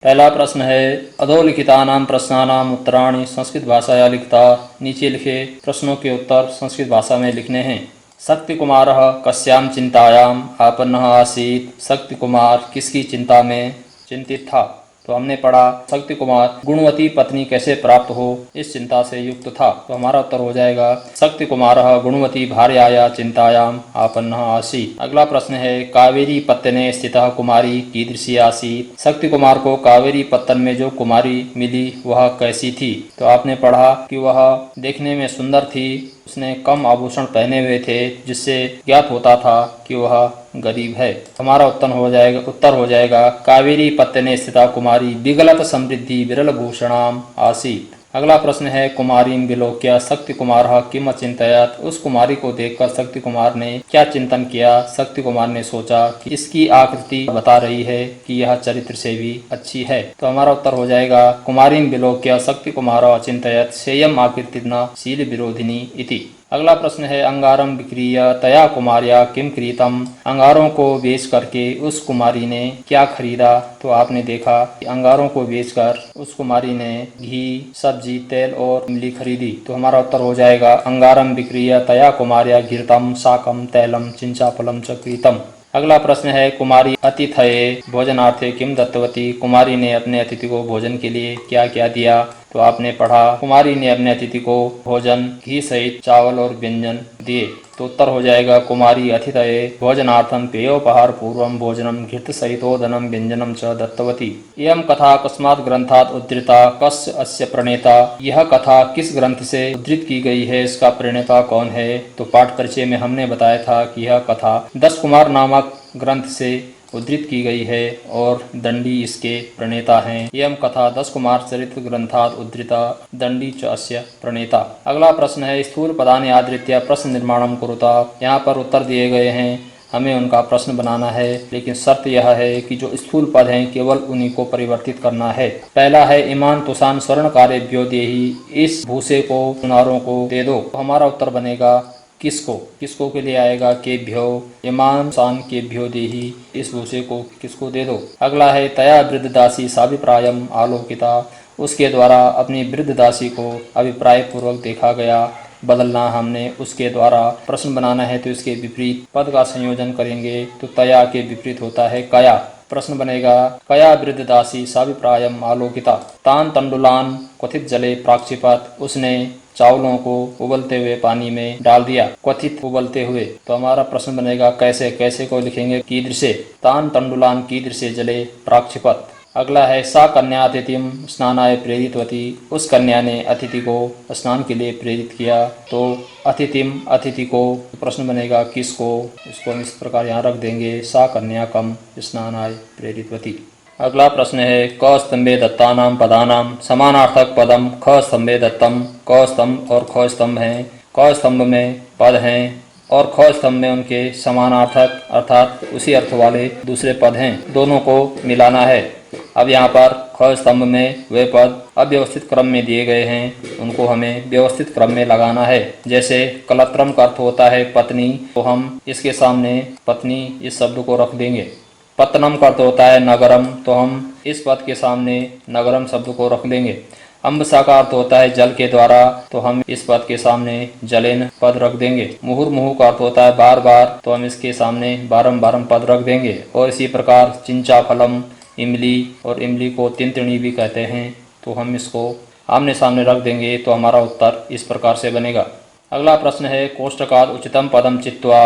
पहला प्रश्न है अधोलिखितानां प्रश्नानां उत्तराणि संस्कृत भाषाया लिखता। नीचे लिखे प्रश्नों के उत्तर संस्कृत भाषा में लिखने हैं। शक्तिकुमारः कस्यां चिंतायां आपन्नः आसीत्। शक्तिकुमार किसकी चिंता में चिंतित था। तो हमने पढ़ा शक्ति कुमार गुणवती पत्नी कैसे प्राप्त हो इस चिंता से युक्त था। तो हमारा उत्तर हो जाएगा शक्ति कुमारः गुणवती भार्याया चिंतायाम आपन्नः आसीत्। अगला प्रश्न है कावेरी पत्तने स्थितः कुमारी कीदृशी आसीत्। शक्ति कुमार को कावेरी पत्तन में जो कुमारी मिली वह कैसी थी। तो आपने पढ़ा कि वह देखने में सुंदर थी, उसने कम आभूषण पहने हुए थे जिससे ज्ञात होता था कि वह गरीब है। हमारा उत्तर हो जाएगा कावेरी पत्तने स्थिता कुमारी विगलत समृद्धि विरल भूषणाम आसीत्। अगला प्रश्न है कुमारीं विलोक्य शक्ति कुमारः किम अचिंतयत्। उस कुमारी को देखकर शक्ति कुमार ने क्या चिंतन किया। शक्ति कुमार ने सोचा कि इसकी आकृति बता रही है कि यह चरित्र से भी अच्छी है। तो हमारा उत्तर हो जाएगा कुमारीं विलोक्य शक्ति कुमारः अचिंतयत् सेयम् आकृतिर्न शील विरोधिनी इति। अगला प्रश्न है अंगारम विक्रीय तया कुमार्या किम क्रीतम। अंगारों को बेच करके उस कुमारी ने क्या खरीदा। तो आपने देखा कि अंगारों को बेचकर उस कुमारी ने घी, सब्जी, तेल और इमली खरीदी। तो हमारा उत्तर हो जाएगा अंगारम विक्रीय तया कुमार्या घृतम शाकम तैलम चिंचाफलम च क्रीतम। अगला प्रश्न है कुमारी अतिथये भोजनार्थे किम दत्तवती। कुमारी ने अपने अतिथि को भोजन के लिए क्या क्या दिया। तो आपने पढ़ा कुमारी ने अपने अतिथि को भोजन घी सहित चावल और व्यंजन दिए। तो उत्तर हो जाएगा कुमारी अतिथये भोजनार्थम पेयोपहार पूर्वम भोजनम घृत सहितोदनम व्यंजनम च दत्तवती। इयं कथा कस्मात् ग्रंथात् उद्धृता कस्य अस्य प्रणेता। यह कथा किस ग्रंथ से उद्धृत की गई है, इसका प्रणेता कौन है। तो पाठ परिचय में हमने बताया था कि यह कथा 10 कुमार नामक ग्रंथ से उद्धृत की गई है और दंडी इसके प्रणेता हैं। यम कथा 10 कुमार चरित्र ग्रंथात् उद्धृता दंडी च अस्य प्रणेता। अगला प्रश्न है स्थूल पदानि आधृत्य प्रश्न निर्माणम कुरुता। यहाँ पर उत्तर दिए गए हैं, हमें उनका प्रश्न बनाना है, लेकिन शर्त यह है कि जो स्थूल पद हैं केवल उन्हीं को परिवर्तित करना है। पहला है इमान तुषान स्वर्ण कार्य देही। इस भूसे को सुनारों को दे दो। तो हमारा उत्तर बनेगा किसको के लिए आएगा केभ्यो। इमान शान केभ्यो देही। इस भूसे को किसको दे दो। अगला है तया वृद्ध दासी साभिप्रायम आलोकिता। उसके द्वारा अपनी वृद्ध दासी को अभिप्राय पूर्वक देखा गया। बदलना हमने उसके द्वारा प्रश्न बनाना है तो इसके विपरीत पद का संयोजन करेंगे। तो तया के विपरीत होता है कया। प्रश्न बनेगा कया वृद्ध दासी साभिप्रायम आलोकिता। तान तंडुलान क्वथित जले प्राक्षिपत। उसने चावलों को उबलते हुए पानी में डाल दिया। क्वथित उबलते हुए। तो हमारा प्रश्न बनेगा कैसे को लिखेंगे कीदृशे। तान तंडुलान कीदृशे जले प्राक्षिपत। अगला है सा कन्या अतिथिम स्नानाय प्रेरितवती। उस कन्या ने अतिथि को स्नान के लिए प्रेरित किया। तो अतिथि को प्रश्न बनेगा किसको। इसको हम इस प्रकार यहाँ रख देंगे सा कन्या कम स्नानाय प्रेरितवती। अगला प्रश्न है क स्तंभे दत्तानां पदानां समानार्थक पदम ख स्तंभे दत्तम। क स्तंभ और ख स्तंभ हैं। क स्तंभ में पद हैं और ख स्तंभ में उनके समानार्थक अर्थात उसी अर्थ वाले दूसरे पद हैं। दोनों को मिलाना है। अब यहाँ पर ख स्तंभ में वे पद अव्यवस्थित क्रम में दिए गए हैं, उनको हमें व्यवस्थित क्रम में लगाना है। जैसे कलत्रम का अर्थ होता है पत्नी, तो हम इसके सामने पत्नी इस शब्द को रख देंगे। पत्तनम का अर्थ होता है नगरम, तो हम इस पद के सामने नगरम शब्द को रख देंगे। अम्बसा का अर्थ होता है जल के द्वारा, तो हम इस पद के सामने जलेन पद रख देंगे। मुहुर्मुहु का अर्थ होता है बार बार, तो हम इसके सामने बारम पद रख देंगे। और इसी प्रकार चिंचा फलम इमली, और इमली को तिंतणी भी कहते हैं, तो हम इसको आमने सामने रख देंगे। तो हमारा उत्तर इस प्रकार से बनेगा। अगला प्रश्न है कोष्टकाद उचितम पदम चित्वा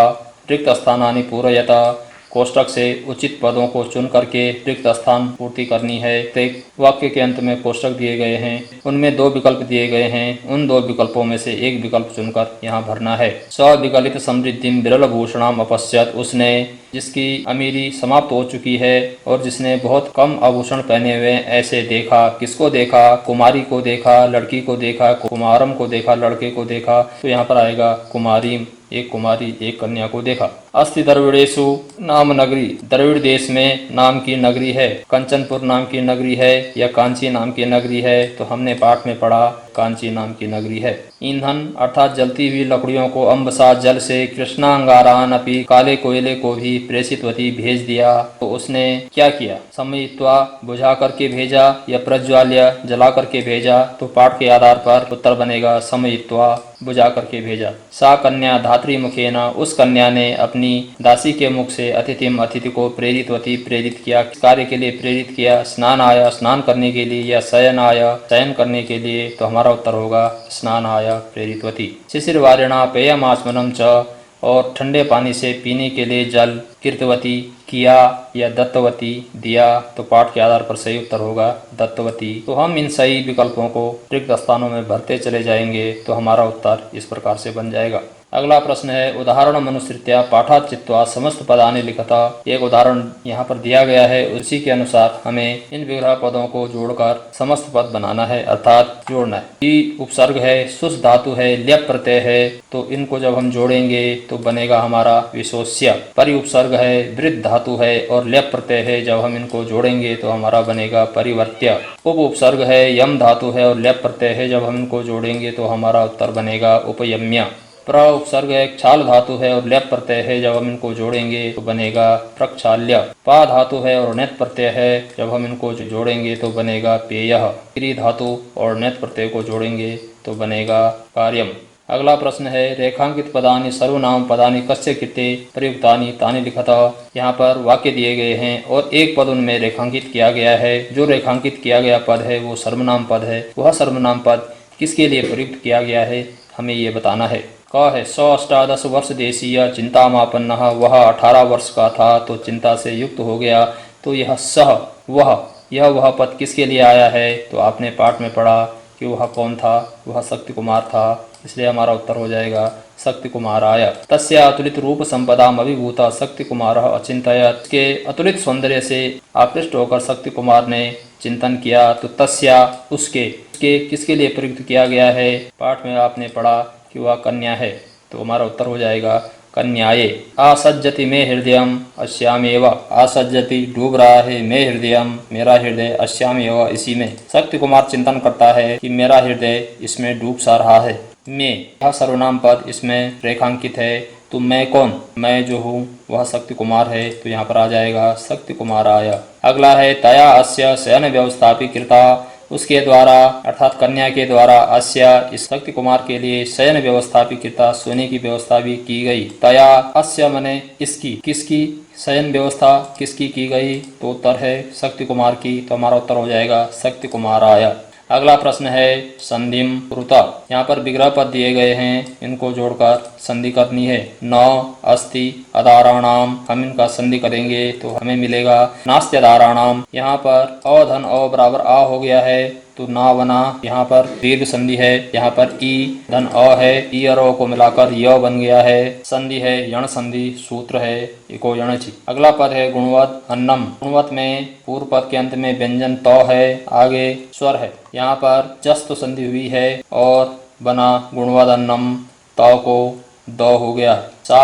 रिक्त स्थानानि पूरयता। कोष्टक से उचित पदों को चुन करके रिक्त स्थान पूर्ति करनी है। प्रत्येक वाक्य के अंत में कोष्टक दिए गए हैं, उनमें 2 विकल्प दिए गए हैं। उन 2 विकल्पों में से एक विकल्प चुनकर यहाँ भरना है। सविकलित समृद्धिम विरल भूषणाम अपश्यत। उसने जिसकी अमीरी समाप्त हो चुकी है और जिसने बहुत कम आभूषण पहने हुए ऐसे देखा। किसको देखा। कुमारी को देखा, लड़की को देखा, कुमारम को देखा, लड़के को देखा। तो यहाँ पर आएगा कुमारी, एक कुमारी एक कन्या को देखा। अस्ति द्रविड़ेशु नाम नगरी। द्रविड़ देश में नाम की नगरी है। कंचनपुर नाम की नगरी है या कांची नाम की नगरी है। तो हमने पाठ में पढ़ा कांची नाम की नगरी है। ईंधन अर्थात जलती हुई लकड़ियों को अम्बसा जल से कृष्णांगारान अपि काले कोयले को भी प्रेषितवती भेज दिया। तो उसने क्या किया? समयित्वा बुझा करके भेजा या प्रज्वाल्य जला करके भेजा? तो पाठ के आधार पर उत्तर बनेगा समयित्वा बुझा करके भेजा। सा कन्या धात्री मुखेना, उस कन्या ने अपनी दासी के मुख से अतिथिम अतिथि को प्रेरितवती प्रेरित किया। कार्य के लिए प्रेरित किया। स्नान आया स्नान करने के लिए, या शयन आया शयन करने के लिए? तो हमारा उत्तर होगा स्नान आया प्रेरितवती। शिशिरवारिणा पेयमाचमनम च, और ठंडे पानी से पीने के लिए जल कृतवती किया या दत्तवती दिया? तो पाठ के आधार पर सही उत्तर होगा दत्तवती। तो हम इन सही विकल्पों को रिक्त स्थानों में भरते चले जाएंगे तो हमारा उत्तर इस प्रकार से बन जाएगा। अगला प्रश्न है उदाहरण मनुसृत्या पाठात् चित्वा समस्त पदानि लिखता। एक उदाहरण यहाँ पर दिया गया है, उसी के अनुसार हमें इन विग्रह पदों को जोड़कर समस्त पद बनाना है, अर्थात जोड़ना है। ई उपसर्ग है, सुस धातु है, ल्यप प्रत्यय है, तो इनको जब हम जोड़ेंगे तो बनेगा हमारा विशोष्य। परि उपसर्ग है, वृद्ध धातु है और ल्यप प्रत्यय है, जब हम इनको जोड़ेंगे तो हमारा बनेगा परिवर्त्य। उप उपसर्ग है, यम धातु है और ल्यप प्रत्यय है, जब हम इनको जोड़ेंगे तो हमारा उत्तर बनेगा उपयम्य। प्र उपसर्ग एक छाल धातु है और ल्यप प्रत्यय है, जब हम इनको जोड़ेंगे तो बनेगा प्रक्षाल्य। पा धातु है और नेत प्रत्यय है, जब हम इनको जोड़ेंगे तो बनेगा पेयः। क्री धातु और नेत प्रत्यय को जोड़ेंगे तो बनेगा कार्यम। अगला प्रश्न है रेखांकित पदानि सर्वनाम पदानि कस्य कृते प्रयुक्तानि तानि लिखता। यहाँ पर वाक्य दिए गए हैं और एक पद उनमें रेखांकित किया गया है। जो रेखांकित किया गया पद है वो सर्वनाम पद है। वह सर्वनाम पद किसके लिए प्रयुक्त किया गया है, हमें ये बताना है। क है 118 वर्ष देशीय चिंतामापन्नः, वह 18 वर्ष का था तो चिंता से युक्त हो गया। तो यह सह वह पद किसके लिए आया है? तो आपने पाठ में पढ़ा कि वह कौन था, वह शक्ति कुमार था, इसलिए हमारा उत्तर हो जाएगा शक्ति कुमार आया। तस्य अतुलित रूप संपदाम अभिभूता शक्ति कुमार अचिंतयत्, के अतुलित सौंदर्य से आकृष्ट होकर शक्ति कुमार ने चिंतन किया। तो तस्या उसके किसके लिए प्रयुक्त किया गया है? पाठ में आपने पढ़ा कि वह कन्या है, तो हमारा उत्तर हो जाएगा कन्याये। आसज्जति मे हृदयम अस्यामेव, आसज्जति डूब रहा है, मे हृदयम मेरा हृदय, अस्यामेव इसी में। शक्ति कुमार चिंतन करता है कि मेरा हृदय इसमें डूब सा रहा है। मैं यह सर्वनाम पद इसमें रेखांकित है, तो मैं कौन? मैं जो हूँ वह शक्ति कुमार है, तो यहाँ पर आ जाएगा शक्ति कुमार आया। अगला है तया अस्य शयन व्यवस्थापि कृता, उसके द्वारा अर्थात कन्या के द्वारा अस्य इस शक्ति कुमार के लिए शयन व्यवस्था भी कृता, सोने की व्यवस्था भी की गई। तया अस्य मने इसकी, किसकी शयन व्यवस्था किसकी की गई? तो उत्तर है शक्ति कुमार की, तो हमारा उत्तर हो जाएगा शक्ति कुमार आया। अगला प्रश्न है संधिम कुरुता। यहाँ पर विग्रह पद दिए गए हैं, इनको जोड़कर संधि करनी है। न अस्ति अदाराणाम, हम इनका संधि करेंगे तो हमें मिलेगा नास्ति अदाराणाम। यहाँ पर अ धन अ बराबर आ हो गया है, तो ना बना। यहाँ पर दीर्घ संधि है, यहाँ पर ई धन अ है, ई और अ को मिलाकर य बन गया है। संधि है यण संधि, सूत्र है इको यणचि। अगला पद है गुणवत अन्नम। गुणवत में पूर्व पद के अंत में व्यंजन त है, आगे स्वर है। यहाँ पर जस्त संधि हुई है और बना गुणवत अन्नम, त को द हो गया। सा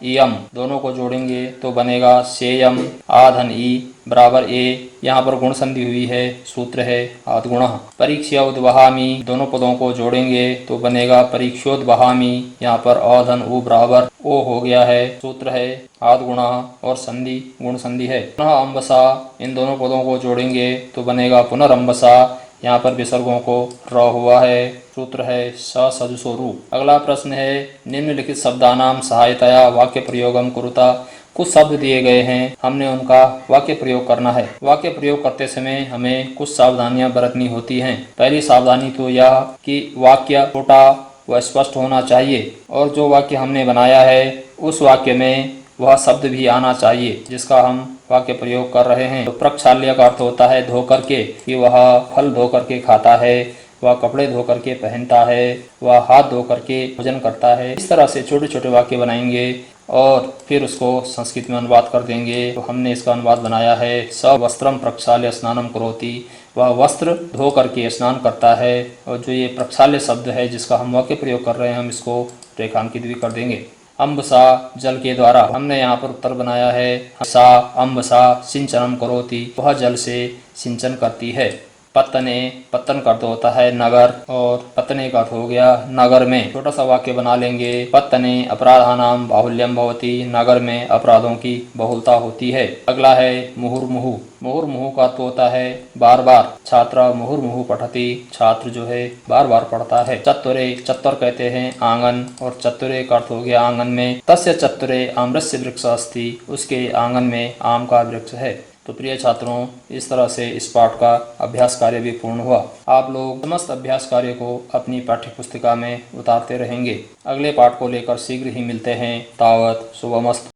इयम, दोनों को जोड़ेंगे तो बनेगा सेयम। आधन ई बराबर ए, यहाँ पर गुण संधि हुई है, सूत्र है आद्गुण। परीक्षोद्वहामी, दोनों पदों को जोड़ेंगे तो बनेगा परीक्षोद्वहामी। यहाँ पर अधन उ बराबर ओ हो गया है, सूत्र है आद्गुण और संधि गुण संधि है। पुनः अम्बसा, इन दोनों पदों को जोड़ेंगे तो बनेगा पुनरअम्बसा। यहाँ पर विसर्गों को र हुआ है, सूत्र है स सजुषोरु। अगला प्रश्न है निम्नलिखित शब्दानाम सहायतया वाक्य प्रयोगम कुरुता। कुछ शब्द दिए गए हैं, हमने उनका वाक्य प्रयोग करना है। वाक्य प्रयोग करते समय हमें कुछ सावधानियां बरतनी होती हैं। पहली सावधानी तो यह कि वाक्य छोटा व स्पष्ट होना चाहिए, और जो वाक्य हमने बनाया है उस वाक्य में वह शब्द भी आना चाहिए जिसका हम वाक्य प्रयोग कर रहे हैं। तो प्रक्षाल्य का अर्थ होता है धो करके, कि वह फल धो करके खाता है, वह कपड़े धो करके पहनता है, वह हाथ धो करके भोजन करता है। इस तरह से छोटे छोटे वाक्य बनाएंगे और फिर उसको संस्कृत में अनुवाद कर देंगे। तो हमने इसका अनुवाद बनाया है स वस्त्रम प्रक्षाल्य स्नानम करोति, वह वस्त्र धो करके स्नान करता है। और जो ये प्रक्षाल्य शब्द है जिसका हम वाक्य प्रयोग कर रहे हैं, हम इसको रेखांकित भी कर देंगे। अम्बसा, जल के द्वारा, हमने यहाँ पर उत्तर बनाया है सा अम्बसा सिंचनम करोति, वह जल से सिंचन करती है। पत्तने, पत्तन का अर्थ होता है नगर, और पत्तने का अर्थ हो गया नगर में। छोटा सा वाक्य बना लेंगे। पत्तने अपराधानां बाहुल्यम भवति, नगर में अपराधों की बहुलता होती है। अगला है मुहुर्मुहु। मुहुर्मुहु का अर्थ होता है बार बार। छात्र मुहुर्मुहु पठति, छात्र जो है बार बार पढ़ता है। चत्वरे, चत्वर कहते हैं आंगन, और चत्वरे का अर्थ हो गया आंगन में। तस्य चत्वरे आम्रस्य वृक्ष अस्ति, उसके आंगन में आम का वृक्ष है। तो प्रिय छात्रों, इस तरह से इस पाठ का अभ्यास कार्य भी पूर्ण हुआ। आप लोग समस्त अभ्यास कार्य को अपनी पाठ्य पुस्तिका में उतारते रहेंगे। अगले पाठ को लेकर शीघ्र ही मिलते हैं। तावत शुभमस्तु।